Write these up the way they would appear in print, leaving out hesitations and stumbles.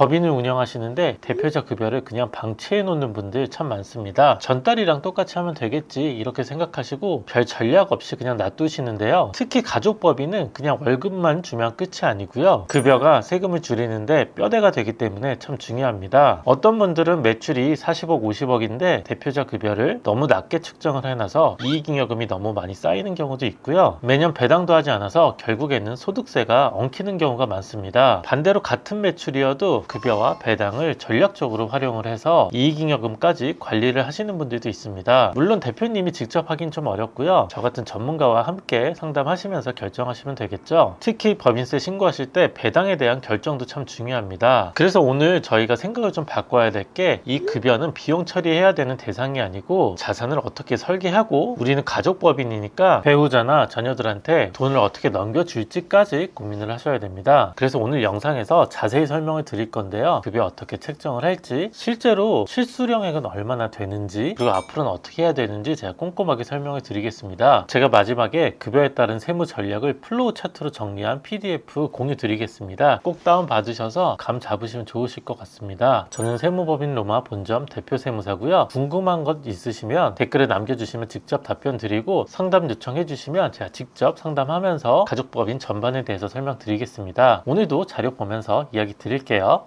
법인을 운영하시는데 대표이사 급여를 그냥 방치해 놓는 분들 참 많습니다. 전달이랑 똑같이 하면 되겠지 이렇게 생각하시고 별 전략 없이 그냥 놔두시는데요. 특히 가족법인은 그냥 월급만 주면 끝이 아니고요. 급여가 세금을 줄이는데 뼈대가 되기 때문에 참 중요합니다. 어떤 분들은 매출이 40억, 50억인데 대표이사 급여를 너무 낮게 측정을 해놔서 이익잉여금이 너무 많이 쌓이는 경우도 있고요. 매년 배당도 하지 않아서 결국에는 소득세가 엉키는 경우가 많습니다. 반대로 같은 매출이어도 급여와 배당을 전략적으로 활용을 해서 이익잉여금까지 관리를 하시는 분들도 있습니다. 물론 대표님이 직접 하긴 좀 어렵고요. 저 같은 전문가와 함께 상담하시면서 결정하시면 되겠죠. 특히 법인세 신고하실 때 배당에 대한 결정도 참 중요합니다. 그래서 오늘 저희가 생각을 좀 바꿔야 될 게 이 급여는 비용 처리해야 되는 대상이 아니고 자산을 어떻게 설계하고 우리는 가족법인이니까 배우자나 자녀들한테 돈을 어떻게 넘겨줄지까지 고민을 하셔야 됩니다. 그래서 오늘 영상에서 자세히 설명을 드릴 건데요. 급여 어떻게 책정을 할지, 실제로 실수령액은 얼마나 되는지, 그리고 앞으로는 어떻게 해야 되는지 제가 꼼꼼하게 설명을 드리겠습니다. 제가 마지막에 급여에 따른 세무 전략을 플로우 차트로 정리한 PDF 공유 드리겠습니다. 꼭 다운 받으셔서 감 잡으시면 좋으실 것 같습니다. 저는 세무법인 로마 본점 대표 세무사고요. 궁금한 것 있으시면 댓글에 남겨주시면 직접 답변 드리고 상담 요청해 주시면 제가 직접 상담하면서 가족법인 전반에 대해서 설명드리겠습니다. 오늘도 자료 보면서 이야기 드릴게요.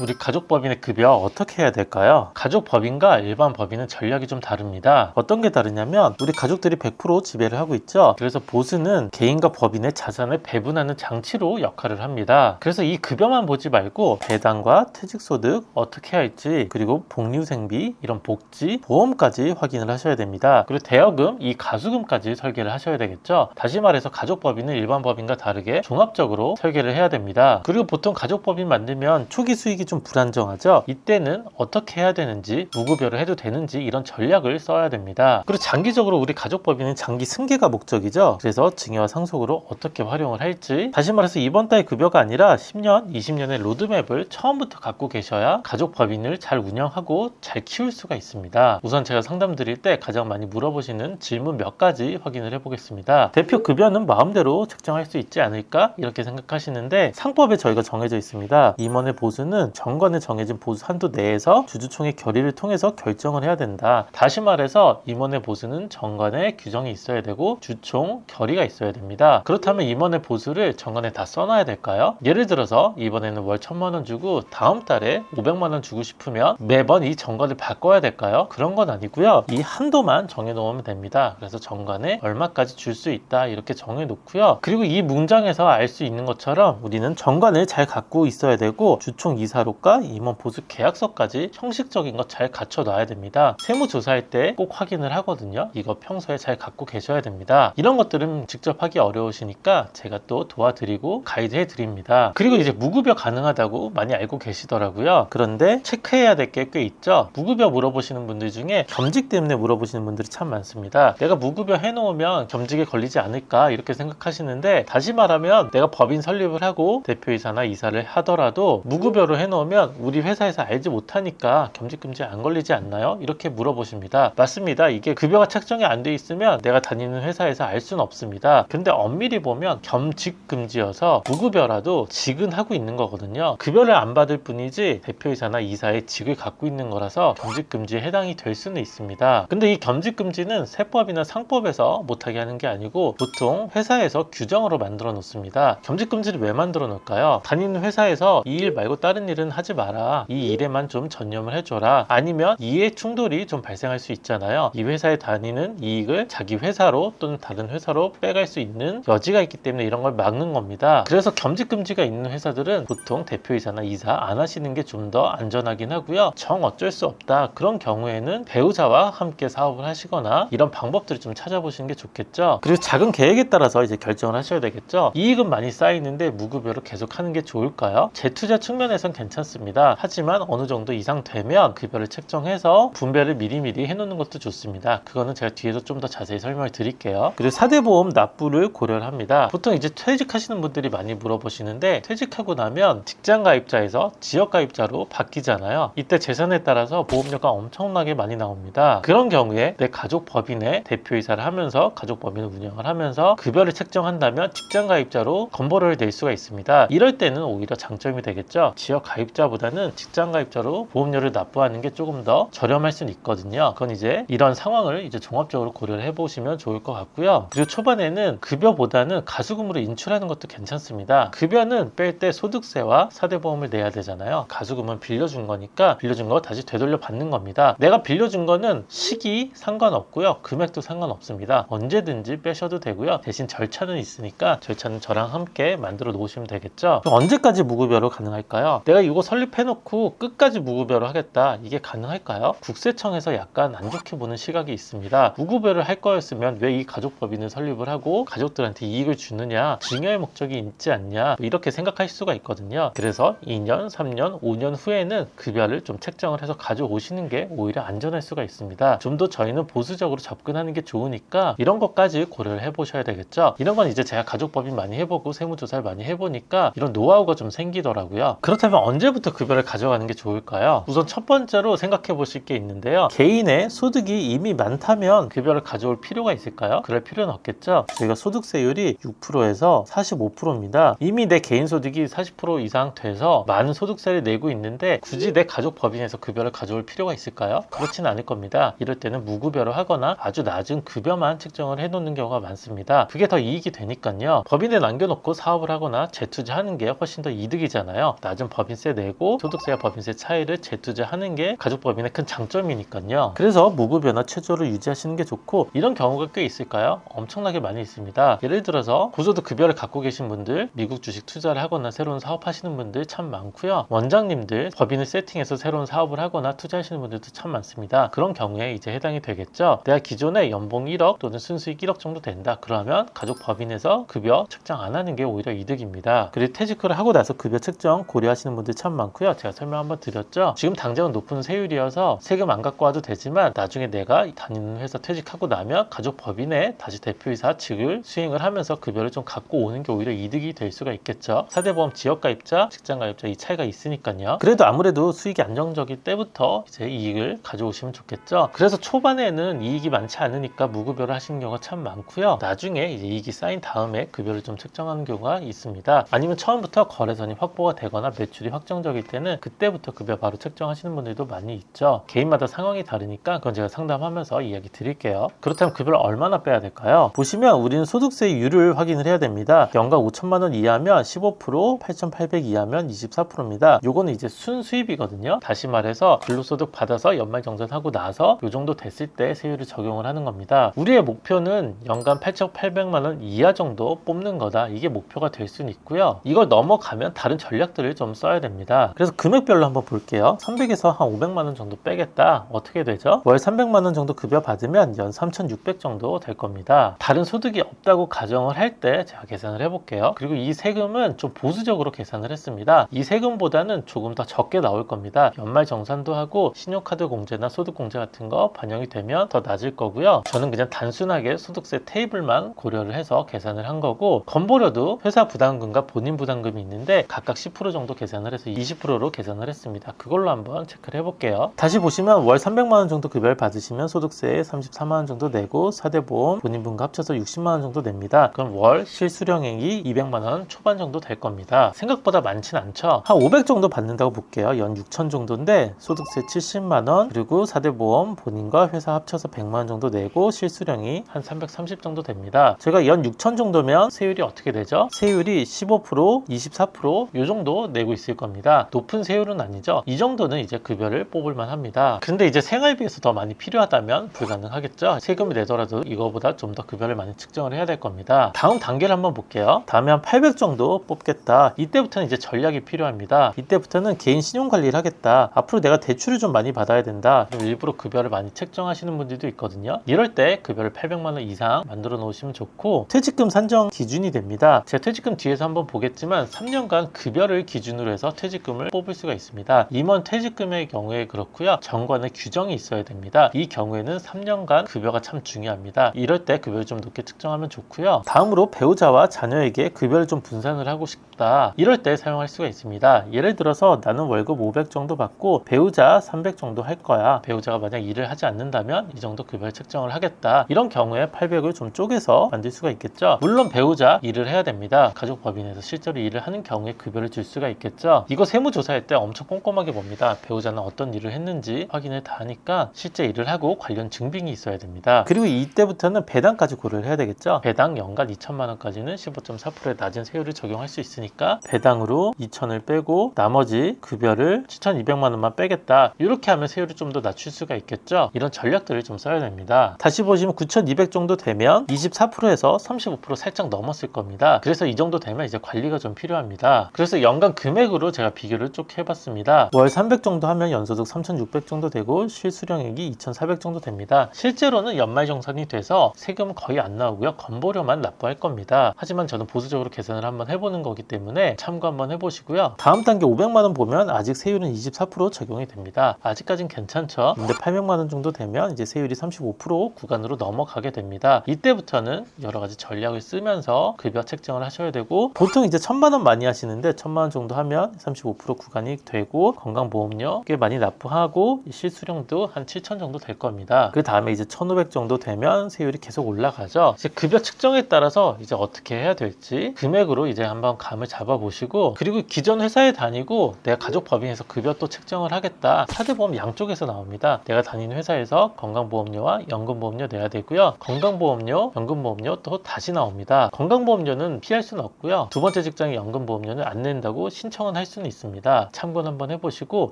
우리 가족법인의 급여 어떻게 해야 될까요? 가족법인과 일반 법인은 전략이 좀 다릅니다. 어떤 게 다르냐면 우리 가족들이 100% 지배를 하고 있죠. 그래서 보수는 개인과 법인의 자산을 배분하는 장치로 역할을 합니다. 그래서 이 급여만 보지 말고 배당과 퇴직소득 어떻게 할지, 그리고 복리후생비, 이런 복지, 보험까지 확인을 하셔야 됩니다. 그리고 대여금, 이 가수금까지 설계를 하셔야 되겠죠. 다시 말해서 가족법인은 일반 법인과 다르게 종합적으로 설계를 해야 됩니다. 그리고 보통 가족법인 만들면 초기 수익이 좀 불안정하죠. 이때는 어떻게 해야 되는지, 무급여를 해도 되는지 이런 전략을 써야 됩니다. 그리고 장기적으로 우리 가족법인은 장기 승계가 목적이죠. 그래서 증여와 상속으로 어떻게 활용을 할지, 다시 말해서 이번 달 급여가 아니라 10년, 20년의 로드맵을 처음부터 갖고 계셔야 가족법인을 잘 운영하고 잘 키울 수가 있습니다. 우선 제가 상담 드릴 때 가장 많이 물어보시는 질문 몇 가지 확인을 해보겠습니다. 대표 급여는 마음대로 책정할 수 있지 않을까? 이렇게 생각하시는데 상법에 저희가 정해져 있습니다. 임원의 보수는 정관에 정해진 보수 한도 내에서 주주총회 결의를 통해서 결정을 해야 된다. 다시 말해서 임원의 보수는 정관에 규정이 있어야 되고 주총 결의가 있어야 됩니다. 그렇다면 임원의 보수를 정관에 다 써놔야 될까요? 예를 들어서 이번에는 월 1000만원 주고 다음 달에 500만원 주고 싶으면 매번 이 정관을 바꿔야 될까요? 그런 건 아니고요. 이 한도만 정해놓으면 됩니다. 그래서 정관에 얼마까지 줄 수 있다 이렇게 정해놓고요. 그리고 이 문장에서 알 수 있는 것처럼 우리는 정관을 잘 갖고 있어야 되고 주총 이사록과 임원 보수 계약서까지 형식적인 것 잘 갖춰놔야 됩니다. 세무조사할 때 꼭 확인을 하거든요. 이거 평소에 잘 갖고 계셔야 됩니다. 이런 것들은 직접 하기 어려우시니까 제가 또 도와드리고 가이드해 드립니다. 그리고 이제 무급여 가능하다고 많이 알고 계시더라고요. 그런데 체크해야 될 게 꽤 있죠. 무급여 물어보시는 분들 중에 겸직 때문에 물어보시는 분들이 참 많습니다. 내가 무급여 해놓으면 겸직에 걸리지 않을까 이렇게 생각하시는데, 다시 말하면 내가 법인 설립을 하고 대표이사나 이사를 하더라도 무급여로 해놓으면 우리 회사에서 알지 못하니까 겸직금지 안 걸리지 않나요? 이렇게 물어보십니다. 맞습니다. 이게 급여가 책정이 안 돼 있으면 내가 다니는 회사에서 알 수는 없습니다. 근데 엄밀히 보면 겸직금지여서 무급여라도 직은 하고 있는 거거든요. 급여를 안 받을 뿐이지 대표이사나 이사의 직을 갖고 있는 거라서 겸직금지에 해당이 될 수는 있습니다. 근데 이 겸직금지는 세법이나 상법에서 못하게 하는 게 아니고 보통 회사에서 규정으로 만들어 놓습니다. 겸직금지를 왜 만들어 놓을까요? 다니는 회사에서 이 일 말고 다른 일은 하지 마라. 이 일에만 좀 전념을 해줘라. 아니면 이해 충돌이 좀 발생할 수 있잖아요. 이 회사에 다니는 이익을 자기 회사로 또는 다른 회사로 빼갈 수 있는 여지가 있기 때문에 이런 걸 막는 겁니다. 그래서 겸직금지가 있는 회사들은 보통 대표이사나 이사 안 하시는 게 좀 더 안전하긴 하고요. 정 어쩔 수 없다. 그런 경우에는 배우자와 함께 사업을 하시거나 이런 방법들을 좀 찾아보시는 게 좋겠죠. 그리고 작은 계획에 따라서 이제 결정을 하셔야 되겠죠. 이익은 많이 쌓이는데 무급여로 계속 하는 게 좋을까요? 재투자 측면에선 괜찮습니다. 하지만 어느 정도 이상 되면 급여를 책정해서 분배를 미리미리 해놓는 것도 좋습니다. 그거는 제가 뒤에서 좀 더 자세히 설명을 드릴게요. 그리고 4대 보험 납부를 고려를 합니다. 보통 이제 퇴직하시는 분들이 많이 물어보시는데, 퇴직하고 나면 직장 가입자에서 지역 가입자로 바뀌잖아요. 이때 재산에 따라서 보험료가 엄청나게 많이 나옵니다. 그런 경우에 내 가족 법인의 대표이사를 하면서 가족 법인을 운영을 하면서 급여를 책정한다면 직장 가입자로 건보료를 낼 수가 있습니다. 이럴 때는 오히려 장점이 되겠죠. 지역 가입자보다는 직장 가입자로 보험료를 납부하는 게 조금 더 저렴할 수는 있거든요. 그건 이제 이런 상황을 이제 종합적으로 고려를 해보시면 좋을 것 같고요. 그리고 초반에는 급여보다는 가수금으로 인출하는 것도 괜찮습니다. 급여는 뺄 때 소득세와 사대보험을 내야 되잖아요. 가수금은 빌려준 거니까 빌려준 거 다시 되돌려 받는 겁니다. 내가 빌려준 거는 시기 상관없고요. 금액도 상관없습니다. 언제든지 빼셔도 되고요. 대신 절차는 있으니까 절차는 저랑 함께 만들어 놓으시면 되겠죠. 언제까지 무급여로 가능할까요? 내가 이거 설립해놓고 끝까지 무급여로 하겠다. 이게 가능할까요? 국세청에서 약간 안 좋게 보는 시각이 있습니다. 무급여를 할 거였으면 왜 이 가족법인을 설립을 하고 가족들한테 이익을 주느냐, 증여의 목적이 있지 않냐, 이렇게 생각할 수가 있거든요. 그래서 2년, 3년, 5년 후에는 급여를 좀 책정을 해서 가져오시는 게 오히려 안전할 수가 있습니다. 좀 더 저희는 보수적으로 접근하는 게 좋으니까 이런 것까지 고려를 해보셔야 되겠죠. 이런 건 이제 제가 가족법인 많이 해보고 세무조사를 많이 해보니까 이런 노하우가 좀 생기더라고요. 그렇다면 언제부터 급여를 가져가는 게 좋을까요? 우선 첫 번째로 생각해 보실 게 있는데요. 개인의 소득이 이미 많다면 급여를 가져올 필요가 있을까요? 그럴 필요는 없겠죠. 저희가 소득세율이 6%에서 45%입니다. 이미 내 개인 소득이 40% 이상 돼서 많은 소득세를 내고 있는데 굳이 내 가족법인에서 급여를 가져올 필요가 있을까요? 그렇진 않을 겁니다. 이럴 때는 무급여로 하거나 아주 낮은 급여만 책정을 해놓는 경우가 많습니다. 그게 더 이익이 되니까요. 법인에 남겨놓고 사업을 하거나 재투자하는 게 훨씬 더 이득이잖아요. 낮은 법인세 내고 소득세와 법인세 차이를 재투자하는 게 가족법인의 큰 장점이니까요. 그래서 무급여나 최저를 유지하시는 게 좋고, 이런 경우가 꽤 있을까요? 엄청나게 많이 있습니다. 예를 들어서 고소득 급여를 갖고 계신 분들, 미국 주식 투자를 하거나 새로운 사업 하시는 분들 참 많고요. 원장님들 법인을 세팅해서 새로운 사업을 하거나 투자하시는 분들도 참 많습니다. 그런 경우에 이제 해당이 되겠죠. 내가 기존에 연봉 1억 또는 순수익 1억 정도 된다. 그러면 가족 법인에서 급여 책정 안 하는 게 오히려 이득입니다. 그리고 퇴직을 하고 나서 급여 책정 고려하시는 분들 참 많고요. 제가 설명 한번 드렸죠. 지금 당장은 높은 세율이어서 세금 안 갖고 와도 되지만 나중에 내가 다니는 회사 퇴직하고 나면 가족 법인에 다시 대표이사직을 수행을 하면서 급여를 좀 갖고 오는 게 오히려 이득이 될 수가 있겠죠. 사대보험 지역가입자, 직장가입자 이 차이가 있으니까요. 그래도 아무래도 수익이 안정적일 때부터 이제 이익을 가져오시면 좋겠죠. 그래서 초반에는 이익이 많지 않으니까 무급여를 하시는 경우가 참 많고요. 나중에 이제 이익이 쌓인 다음에 급여를 좀 책정하는 경우가 있습니다. 아니면 처음부터 거래선이 확보가 되거나 매출이 확정적일 때는 그때부터 급여 바로 책정하시는 분들도 많이 있죠. 개인마다 상황이 다르니까 그건 제가 상담하면서 이야기 드릴게요. 그렇다면 급여를 얼마나 빼야 될까요? 보시면 우리는 소득세율을 확인을 해야 됩니다. 연간 5천만 원 이하면 15%, 8,800 이하면 24%입니다. 요거는 이제 순수입이거든요. 다시 말해서 근로소득 받아서 연말정산하고 나서 요 정도 됐을 때 세율을 적용을 하는 겁니다. 우리의 목표는 연간 8,800만 원 이하 정도 뽑는 거다. 이게 목표가 될 수는 있고요. 이걸 넘어가면 다른 전략들을 좀 써야 됩니다. 그래서 금액별로 한번 볼게요. 300에서 한 500만 원 정도 빼겠다. 어떻게 되죠? 월 300만 원 정도 급여 받으면 연 3,600 정도 될 겁니다. 다른 소득이 없다고 가정을 할 때 제가 계산을 해볼게요. 그리고 이 세금은 좀 보수적으로 계산을 했습니다. 이 세금보다는 조금 더 적게 나올 겁니다. 연말정산도 하고 신용카드 공제나 소득공제 같은 거 반영이 되면 더 낮을 거고요. 저는 그냥 단순하게 소득세 테이블만 고려를 해서 계산을 한 거고, 건보료도 회사 부담금과 본인 부담금이 있는데 각각 10% 정도 계산을 해서 20%로 계산을 했습니다. 그걸로 한번 체크를 해볼게요. 다시 보시면 월 300만 원 정도 급여를 받으시면 소득세 34만 원 정도 내고 사대보험 본인분과 합쳐서 60만 원 정도 냅니다. 그럼 월 실수령액이 200만 원 초반 정도 될 겁니다. 생각보다 많진 않죠. 한 500 정도 받는다고 볼게요. 연 6천 정도인데 소득세 70만 원 그리고 사대보험 본인과 회사 합쳐서 100만 원 정도 내고 실수령이 한 330 정도 됩니다. 제가 연 6천 정도면 세율이 어떻게 되죠? 세율이 15%, 24% 이 정도 내고 있을 겁니다. 높은 세율은 아니죠. 이 정도는 이제 급여를 뽑을만 합니다. 근데 이제 생활비에서 더 많이 필요하다면 불가능하겠죠. 세금을 내더라도 이거보다 좀 더 급여를 많이 측정을 해야 될 겁니다. 다음 단계를 한번 볼게요. 다음에 한 800 정도 뽑겠다. 이때부터는 이제 전략이 필요합니다. 이때부터는 개인 신용관리를 하겠다. 앞으로 내가 대출을 좀 많이 받아야 된다. 일부러 급여를 많이 책정하시는 분들도 있거든요. 이럴 때 급여를 800만 원 이상 만들어 놓으시면 좋고, 퇴직금 산정 기준이 됩니다. 제가 퇴직금 뒤에서 한번 보겠지만 3년간 급여를 기준으로 해서 퇴직금을 뽑을 수가 있습니다. 임원 퇴직금의 경우에 그렇고요. 정관의 규정이 있어야 됩니다. 이 경우에는 3년간 급여가 참 중요합니다. 이럴 때 급여를 좀 높게 측정하면 좋고요. 다음으로 배우자와 자녀에게 급여를 좀 분산을 하고 싶다. 이럴 때 사용할 수가 있습니다. 예를 들어서 나는 월급 500 정도 받고 배우자 300 정도 할 거야. 배우자가 만약 일을 하지 않는다면 이 정도 급여를 책정을 하겠다. 이런 경우에 800을 좀 쪼개서 만들 수가 있겠죠. 물론 배우자 일을 해야 됩니다. 가족법인에서 실제로 일을 하는 경우에 급여를 줄 수가 있겠죠. 이거 세무조사할 때 엄청 꼼꼼하게 봅니다. 배우자는 어떤 일을 했는지 확인을 다 하니까 실제 일을 하고 관련 증빙이 있어야 됩니다. 그리고 이때부터는 배당까지 고려를 해야 되겠죠. 배당 연간 2천만 원까지는 15.4%의 낮은 세율을 적용할 수 있으니까 배당으로 2천을 빼고 나머지 급여를 7,200만 원만 빼겠다. 이렇게 하면 세율을 좀 더 낮출 수가 있겠죠. 이런 전략들을 좀 써야 됩니다. 다시 보시면 9,200 정도 되면 24%에서 35% 살짝 넘었을 겁니다. 그래서 이 정도 되면 이제 관리가 좀 필요합니다. 그래서 연간 금액으로 제가 비교를 쭉 해봤습니다. 월 300 정도 하면 연소득 3,600 정도 되고 실수령액이 2,400 정도 됩니다. 실제로는 연말정산이 돼서 세금은 거의 안 나오고요. 건보료만 납부할 겁니다. 하지만 저는 보수적으로 계산을 한번 해보는 거기 때문에 참고 한번 해보시고요. 다음 단계 500만 원 보면 아직 세율은 24% 적용이 됩니다. 아직까진 괜찮죠. 근데 800만 원 정도 되면 이제 세율이 35% 구간으로 넘어가게 됩니다. 이때부터는 여러 가지 전략을 쓰면서 급여 책정을 하셔야 되고, 보통 이제 1,000만 원 많이 하시는데 1,000만 원 정도 하면 35% 구간이 되고 건강보험료 꽤 많이 납부하고 실수령도 한 7,000 정도 될 겁니다. 그 다음에 이제 1,500 정도 되면 세율이 계속 올라가죠. 이제 급여 측정에 따라서 이제 어떻게 해야 될지 금액으로 이제 한번 감을 잡아보시고, 그리고 기존 회사에 다니고 내가 가족법인에서 급여 또 책정을 하겠다. 4대 보험 양쪽에서 나옵니다. 내가 다니는 회사에서 건강보험료와 연금보험료 내야 되고요. 건강보험료, 연금보험료 또 다시 나옵니다. 건강보험료는 피할 수는 없고요. 두 번째 직장의 연금보험료는 안 낸다고 신청은 할 수는 있습니다. 참고는 한번 해보시고,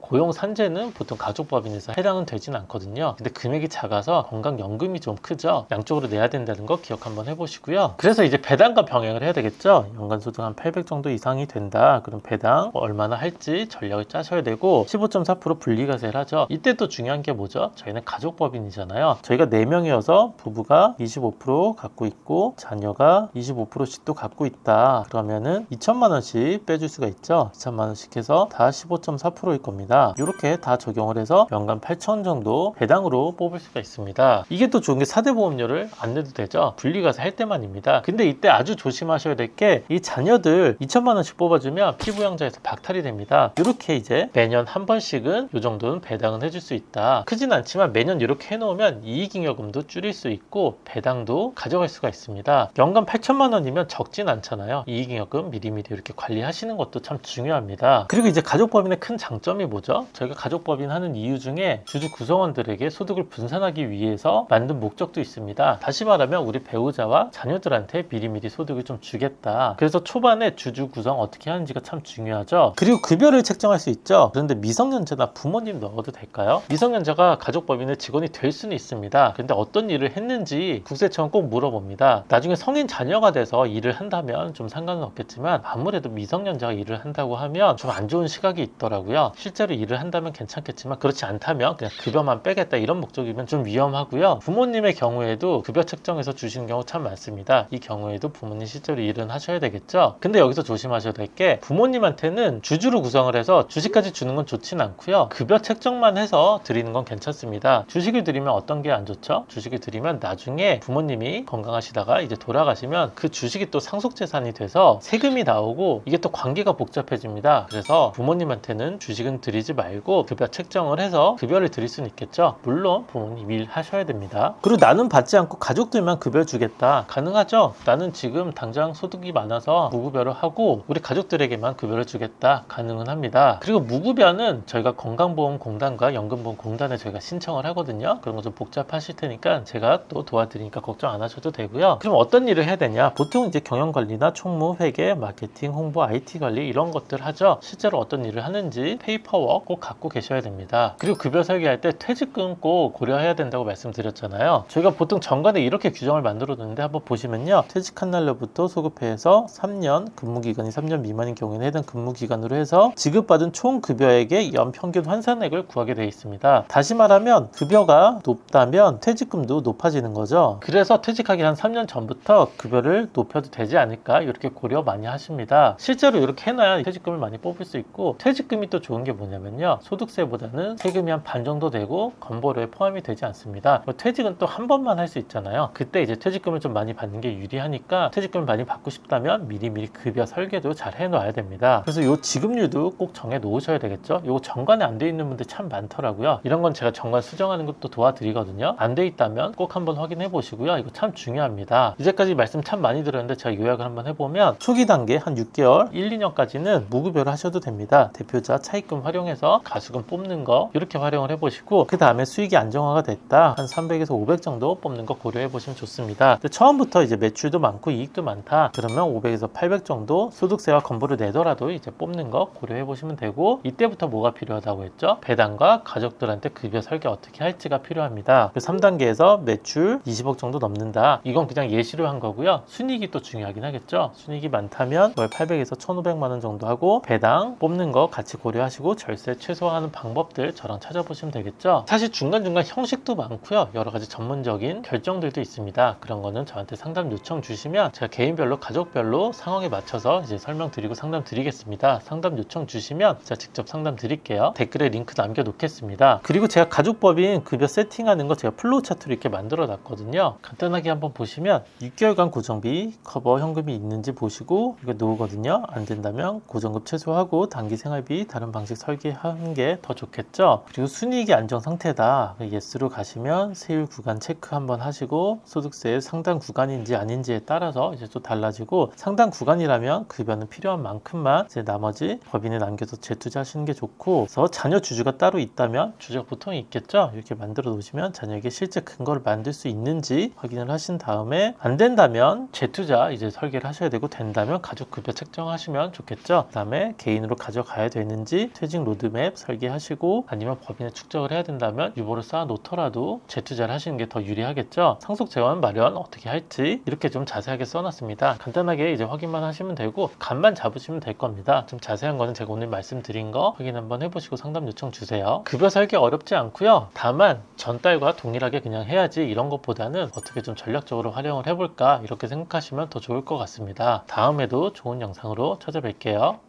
고용산재는 보통 가족법인에서 해당은 되진 않거든요. 근데 금액이 작아서 건강연금이 좀 크죠. 양쪽으로 내야 된다는 거 기억 한번 해보시고요. 그래서 이제 배당과 병행을 해야 되겠죠. 연간소득 한 800 정도 이상이 된다. 그럼 배당 얼마나 할지 전략을 짜셔야 되고, 15.4% 분리과세를 하죠. 이때 또 중요한 게 뭐죠? 저희는 가족법인이잖아요. 저희가 4명이어서 부부가 25% 갖고 있고 자녀가 25%씩도 갖고 있다. 그러면은 2천만 원씩 빼줄 수가 있죠. 2천만 원씩 해서 다 15.4%일 겁니다. 이렇게 다 적용을 해서 연간 8천 정도 배당으로 뽑을 수가 있습니다. 이게 또 좋은 게 4대 보험료를 안 내도 되죠. 분리과세 할 때만입니다. 근데 이때 아주 조심하셔야 될 게, 이 자녀들 2천만 원씩 뽑아주면 피부양자에서 박탈이 됩니다. 이렇게 이제 매년 한 번씩은 이 정도는 배당은 해줄 수 있다. 크진 않지만 매년 이렇게 해놓으면 이익잉여금도 줄일 수 있고 배당도 가져갈 수가 있습니다. 연간 8천만 원이면 적진 않잖아요. 이익잉여금 미리미리 이렇게 관리하시는 것도 참 중요합니다. 그리고 이제 가족법인의 큰 장점이 뭐죠? 저희가 가족법인 하는 이유 중에 주주 구성원들에게 소득을 분산하기 위해서 만든 목적도 있습니다. 다시 말하면 우리 배우자와 자녀들한테 미리미리 소득을 좀 주겠다. 그래서 초반에 주주 구성 어떻게 하는지가 참 중요하죠. 그리고 급여를 책정할 수 있죠. 그런데 미성년자나 부모님 넣어도 될까요? 미성년자가 가족법인의 직원이 될 수는 있습니다. 근데 어떤 일을 했는지 국세청은 꼭 물어봅니다. 나중에 성인 자녀가 돼서 일을 한다면 좀 상관은 없겠지만, 아무래도 미성년자가 일을 한다고 하면 좀 안 좋은 시각이 있더라고요. 실제로 일을 한다면 괜찮겠지만 그렇지 않다면 그냥 급여만 빼겠다 이런 목적이면 좀 위험하고요. 부모님의 경우에도 급여 책정해서 주시는 경우 참 많습니다. 이 경우에도 부모님 실제로 일은 하셔야 되겠죠. 근데 여기서 조심하셔야 될 게, 부모님한테는 주주로 구성을 해서 주식까지 주는 건 좋진 않고요. 급여 책정만 해서 드리는 건 괜찮습니다. 주식을 드리면 어떤 게 안 좋죠? 주식을 드리면 나중에 부모님이 건강하시다가 이제 돌아가시면 그 주식이 또 상속재산이 돼서 세금이 나오고 이게 또 관계가 복잡해집니다. 그래서 부모님한테는 주식은 드리지 말고 급여 책정을 해서 급여를 드릴 수는 있겠죠. 물론 부모님 일 하셔야 됩니다. 그리고 나는 받지 않고 가족들만 급여 주겠다. 가능하죠? 나는 지금 당장 소득이 많아서 무급여를 하고 우리 가족들에게만 급여를 주겠다. 가능은 합니다. 그리고 무급여는 저희가 건강보험공단과 연금보험공단에 저희가 신청을 하거든요. 그런 거 좀 복잡하실 테니까 제가 또 도와드리니까 걱정 안 하셔도 되고요. 그럼 어떤 일을 해야 되냐? 보통 이제 경영관리나 총무, 회계, 마케팅, 홍보, IT 관리 이런 것들 하죠. 실제로 어떤 일을 하는지 페이퍼워크 꼭 갖고 계셔야 됩니다. 그리고 급여 설계할 때 퇴직금 꼭 고려해야 된다고 말씀드렸잖아요. 저희가 보통 정관에 이렇게 규정을 만들어 두는데 한번 보시면요. 퇴직한 날로부터 소급해서 3년, 근무기간이 3년 미만인 경우에는 해당 근무기간으로 해서 지급받은 총 급여액의 연평균 환산액을 구하게 되어 있습니다. 다시 말하면 급여가 높다면 퇴직금도 높아지는 거죠. 그래서 퇴직하기 한 3년 전부터 급여를 높여도 되지 않을까 이렇게 고려 많이 하십니다. 실제로 이렇게 해놔야 퇴직금을 많이 뽑을 수 있고, 퇴직금이 또 좋은 게 뭐냐면요. 소득세보다는 세금이 한 반 정도 되고 건보료에 포함이 되지 않습니다. 퇴직은 또 한 번만 할 수 있잖아요. 그때 이제 퇴직금을 좀 많이 받는 게 유리하니까 퇴직금을 많이 받고 싶다면 미리미리 급여 설계도 잘 해놔야 됩니다. 그래서 이 지급률도 꼭 정해 놓으셔야 되겠죠. 이거 정관에 안 돼 있는 분들 참 많더라고요. 이런 건 제가 정관 수정하는 것도 도와드리거든요. 안 돼 있다면 꼭 한번 확인해 보시고요. 이거 참 중요합니다. 이제까지 말씀 참 많이 들었는데 제가 요약을 한번 해보면, 초기 단계 한 6개월, 1, 2년까지는 무급여 비교를 하셔도 됩니다. 대표자 차입금 활용해서 가수금 뽑는 거 이렇게 활용을 해보시고, 그 다음에 수익이 안정화가 됐다, 한 300에서 500 정도 뽑는 거 고려해 보시면 좋습니다. 근데 처음부터 이제 매출도 많고 이익도 많다 그러면 500에서 800 정도 소득세와 건보를 내더라도 이제 뽑는 거 고려해 보시면 되고, 이때부터 뭐가 필요하다고 했죠? 배당과 가족들한테 급여 설계 어떻게 할지가 필요합니다. 3단계에서 매출 20억 정도 넘는다, 이건 그냥 예시로 한 거고요. 순이익이 또 중요하긴 하겠죠. 순이익이 많다면 월 800에서 1,500만 원 정도 하고 배당 뽑는 거 같이 고려하시고 절세 최소화하는 방법들 저랑 찾아보시면 되겠죠. 사실 중간중간 형식도 많고요, 여러 가지 전문적인 결정들도 있습니다. 그런 거는 저한테 상담 요청 주시면 제가 개인별로 가족별로 상황에 맞춰서 이제 설명드리고 상담 드리겠습니다. 상담 요청 주시면 제가 직접 상담 드릴게요. 댓글에 링크 남겨 놓겠습니다. 그리고 제가 가족법인 급여 세팅하는 거 제가 플로우 차트로 이렇게 만들어 놨거든요. 간단하게 한번 보시면 6개월간 고정비 커버 현금이 있는지 보시고 이거 노후거든요. 안 된다면 고정급 최소화하고 단기 생활비 다른 방식 설계하는 게 더 좋겠죠. 그리고 순이익이 안정 상태다, 예스로 가시면 세율 구간 체크 한번 하시고 소득세 상당 구간인지 아닌지에 따라서 이제 또 달라지고, 상당 구간이라면 급여는 필요한 만큼만 이제 나머지 법인에 남겨서 재투자하시는 게 좋고, 그래서 자녀 주주가 따로 있다면 주주가 보통 있겠죠. 이렇게 만들어 놓으시면 자녀에게 실제 근거를 만들 수 있는지 확인을 하신 다음에, 안 된다면 재투자 이제 설계를 하셔야 되고, 된다면 가족 급여 책정하시면 좋겠죠. 그 다음에 개인으로 가져가야 되는지 퇴직 로드맵 설계하시고, 아니면 법인에 축적을 해야 된다면 유보를 쌓아 놓더라도 재투자를 하시는 게 더 유리하겠죠. 상속 재원 마련 어떻게 할지 이렇게 좀 자세하게 써놨습니다. 간단하게 이제 확인만 하시면 되고 감만 잡으시면 될 겁니다. 좀 자세한 거는 제가 오늘 말씀드린 거 확인 한번 해보시고 상담 요청 주세요. 급여 설계 어렵지 않고요. 다만 전달과 동일하게 그냥 해야지 이런 것보다는 어떻게 좀 전략적으로 활용을 해볼까 이렇게 생각하시면 더 좋을 것 같습니다. 다음에도 좋은 영상으로 찾아뵐게요.